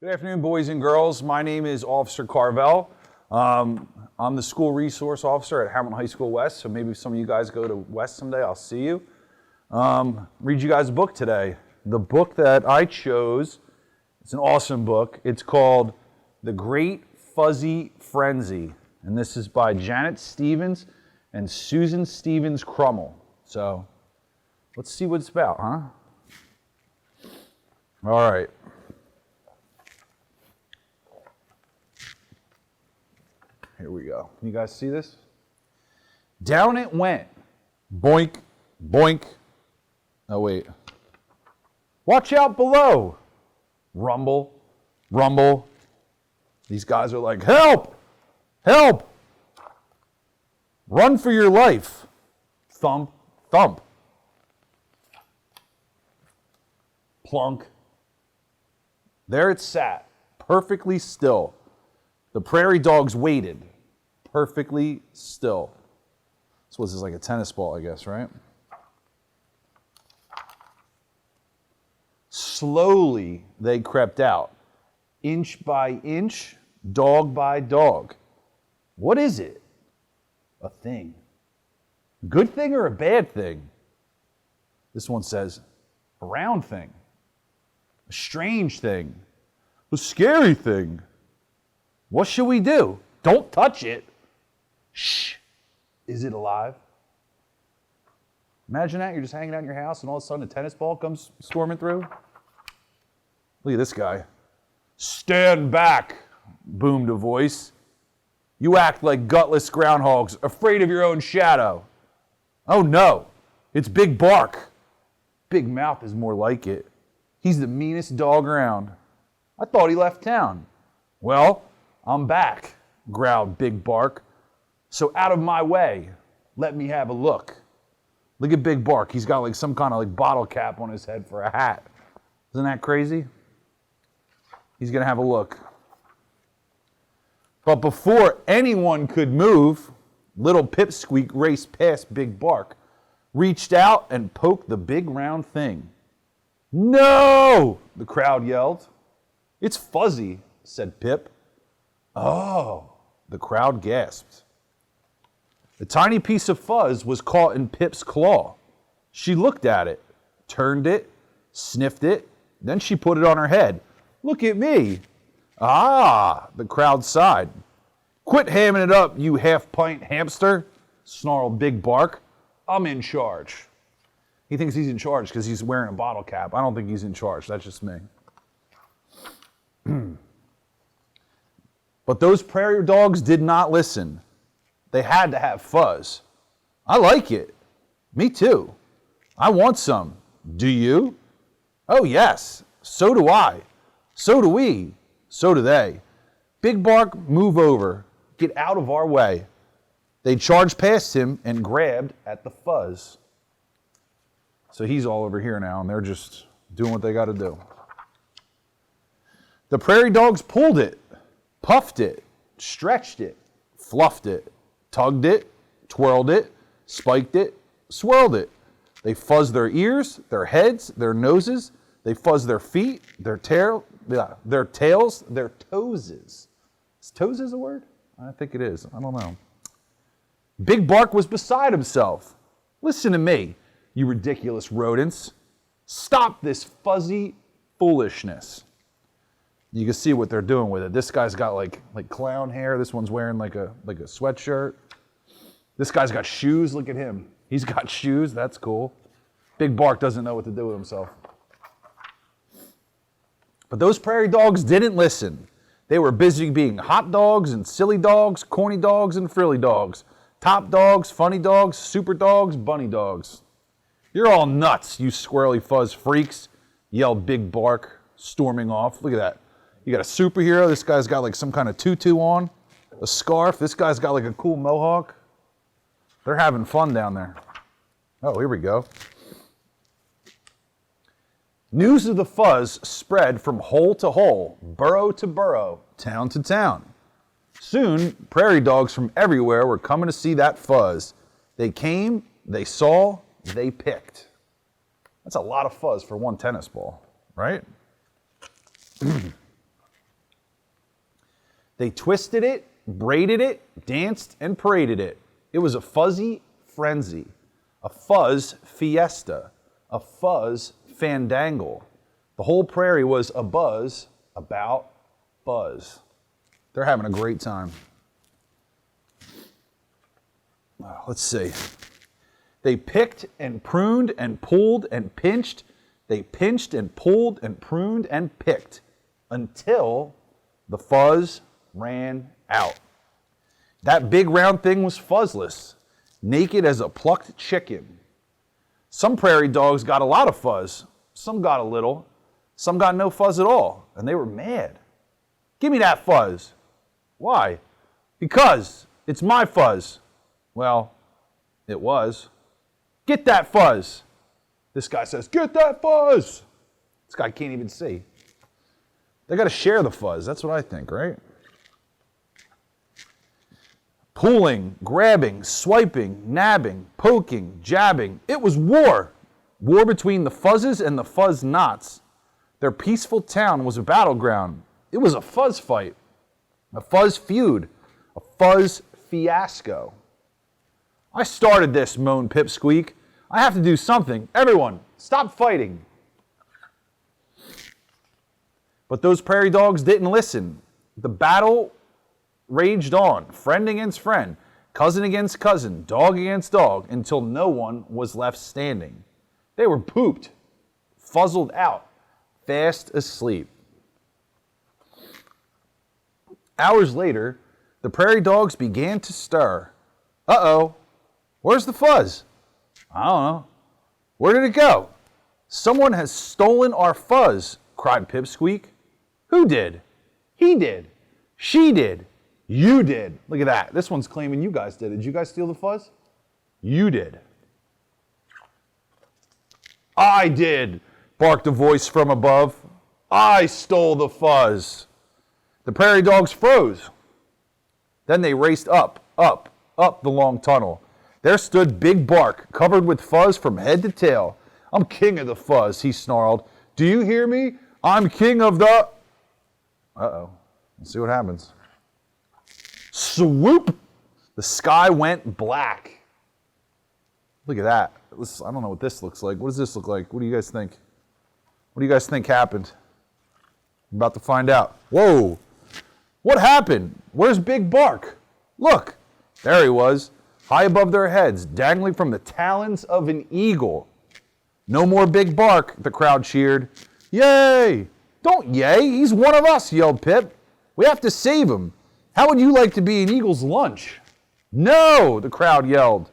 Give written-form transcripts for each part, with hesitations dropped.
Good afternoon, boys and girls. My name is Officer Carvale. I'm the school resource officer at Hamilton High School West, so maybe some of you guys go to West someday. I'll see you. Read you guys a book today. The book that I chose, it's an awesome book. It's called The Great Fuzz Frenzy, and this is by Janet Stevens and Susan Stevens Crummel. So let's see what it's about, huh? All right. Here we go. Can you guys see this? Down it went. Boink, boink. Oh, wait. Watch out below. Rumble, rumble. These guys are like, help, help. Run for your life. Thump, thump. Plunk. There it sat, perfectly still. The prairie dogs waited, perfectly still. So this is like a tennis ball, I guess, right? Slowly they crept out, inch by inch, dog by dog. What is it? A thing. Good thing or a bad thing? This one says, a round thing, a strange thing, a scary thing. What should we do? Don't touch it. Shh. Is it alive? Imagine that. You're just hanging out in your house and all of a sudden a tennis ball comes storming through. Look at this guy. Stand back, boomed a voice. You act like gutless groundhogs, afraid of your own shadow. Oh no, it's Big Bark. Big Mouth is more like it. He's the meanest dog around. I thought he left town. Well, I'm back, growled Big Bark. So out of my way, let me have a look. Look at Big Bark. He's got like some kind of like bottle cap on his head for a hat. Isn't that crazy? He's gonna have a look. But before anyone could move, little Pipsqueak raced past Big Bark, reached out and poked the big round thing. No! The crowd yelled. It's fuzzy, said Pip. Oh, the crowd gasped. A tiny piece of fuzz was caught in Pip's claw. She looked at it, turned it, sniffed it, then she put it on her head. Look at me. Ah, the crowd sighed. Quit hamming it up, you half-pint hamster, snarled Big Bark. I'm in charge. He thinks he's in charge because he's wearing a bottle cap. I don't think he's in charge. That's just me. But those prairie dogs did not listen. They had to have fuzz. I like it. Me too. I want some. Do you? Oh yes. So do I. So do we. So do they. Big Bark, move over. Get out of our way. They charged past him and grabbed at the fuzz. So he's all over here now, and they're just doing what they got to do. The prairie dogs pulled it, puffed it, stretched it, fluffed it, tugged it, twirled it, spiked it, swirled it. They fuzzed their ears, their heads, their noses. They fuzzed their feet, their tails, their toeses. Is toeses a word? I think it is. I don't know. Big Bark was beside himself. Listen to me, you ridiculous rodents. Stop this fuzzy foolishness. You can see what they're doing with it. This guy's got like clown hair. This one's wearing like a sweatshirt. This guy's got shoes. Look at him. He's got shoes. That's cool. Big Bark doesn't know what to do with himself. But those prairie dogs didn't listen. They were busy being hot dogs and silly dogs, corny dogs and frilly dogs, top dogs, funny dogs, super dogs, bunny dogs. You're all nuts, you squirrely fuzz freaks, yelled Big Bark, storming off. Look at that. You got a superhero. This guy's got like some kind of tutu on, a scarf. This guy's got like a cool mohawk. They're having fun down there. Oh, here we go. News of the fuzz spread from hole to hole, burrow to burrow, town to town. Soon, prairie dogs from everywhere were coming to see that fuzz. They came, they saw, they picked. That's a lot of fuzz for one tennis ball, right? They twisted it, braided it, danced, and paraded it. It was a fuzzy frenzy, a fuzz fiesta, a fuzz fandangle. The whole prairie was abuzz about buzz. They're having a great time. Let's see. They picked and pruned and pulled and pinched. They pinched and pulled and pruned and picked until the fuzz ran out. That big round thing was fuzzless, naked as a plucked chicken. Some prairie dogs got a lot of fuzz. Some got a little. Some got no fuzz at all, and they were mad. Give me that fuzz. Why? Because it's my fuzz. Well, it was. Get that fuzz. This guy says, get that fuzz. This guy can't even see. They got to share the fuzz. That's what I think, right? Pulling, grabbing, swiping, nabbing, poking, jabbing. It was war. War between the fuzzes and the fuzz knots. Their peaceful town was a battleground. It was a fuzz fight, a fuzz feud, a fuzz fiasco. I started this, moaned Pipsqueak. I have to do something. Everyone, stop fighting. But those prairie dogs didn't listen. The battle raged on, friend against friend, cousin against cousin, dog against dog, until no one was left standing. They were pooped, fuzzled out, fast asleep. Hours later, the prairie dogs began to stir. Uh-oh, where's the fuzz? I don't know. Where did it go? Someone has stolen our fuzz, cried Pipsqueak. Who did? He did. She did. You did. Look at that. This one's claiming you guys did. Did you guys steal the fuzz? You did. I did, barked a voice from above. I stole the fuzz. The prairie dogs froze. Then they raced up the long tunnel. There stood Big Bark, covered with fuzz from head to tail. I'm king of the fuzz, he snarled. Do you hear me? I'm king of the... Uh-oh. Let's see what happens. Swoop! The sky went black. Look at that. I don't know what this looks like. What does this look like? What do you guys think? What do you guys think happened? I'm about to find out. Whoa! What happened? Where's Big Bark? Look! There he was, high above their heads, dangling from the talons of an eagle. No more Big Bark, the crowd cheered. Yay! Don't yay, he's one of us, yelled Pip. We have to save him. How would you like to be an eagle's lunch? No, the crowd yelled.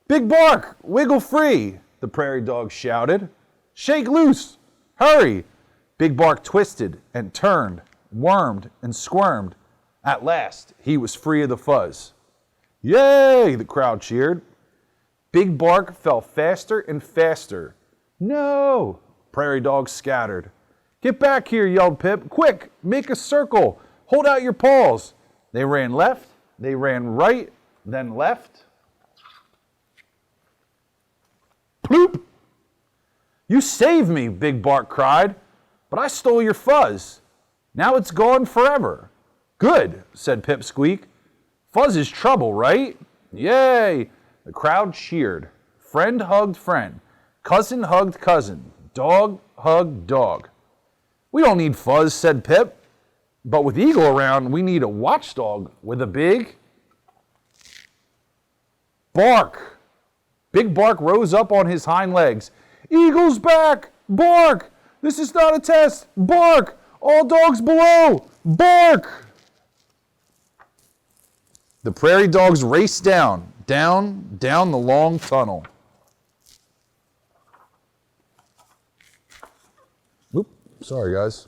Big Bark, wiggle free, the prairie dog shouted. Shake loose, hurry. Big Bark twisted and turned, wormed and squirmed. At last, he was free of the fuzz. Yay, the crowd cheered. Big Bark fell faster and faster. No, prairie dogs scattered. Get back here, yelled Pip. Quick, make a circle. Hold out your paws. They ran left, they ran right, then left. Ploop! You saved me, Big Bark cried, but I stole your fuzz. Now it's gone forever. Good, said Pipsqueak. Fuzz is trouble, right? Yay! The crowd cheered. Friend hugged friend. Cousin hugged cousin. Dog hugged dog. We don't need fuzz, said Pip. But with Eagle around, we need a watchdog with a big bark. Big Bark rose up on his hind legs. Eagle's back! Bark! This is not a test! Bark! All dogs below! Bark! The prairie dogs raced down the long tunnel. Oop, sorry guys.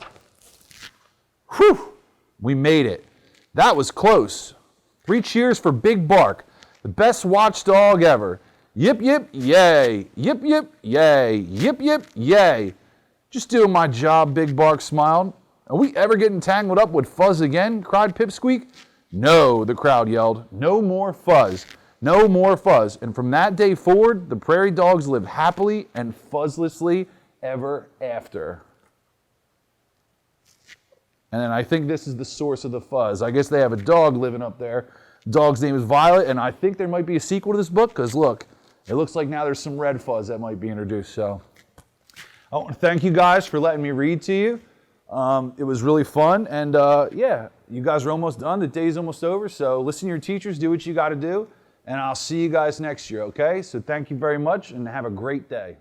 Whew, we made it. That was close. 3 cheers for Big Bark, the best watchdog ever. Yip, yip, yay. Yip, yip, yay. Yip, yip, yay. Just doing my job, Big Bark smiled. Are we ever getting tangled up with fuzz again? Cried Pipsqueak. No, the crowd yelled. No more fuzz. No more fuzz. And from that day forward, the prairie dogs lived happily and fuzzlessly ever after. And then I think this is the source of the fuzz. I guess they have a dog living up there. Dog's name is Violet, and I think there might be a sequel to this book, because look, it looks like now there's some red fuzz that might be introduced. So I want to thank you guys for letting me read to you. It was really fun, and yeah, you guys are almost done. The day's almost over, so listen to your teachers, do what you got to do, and I'll see you guys next year, okay? So thank you very much, and have a great day.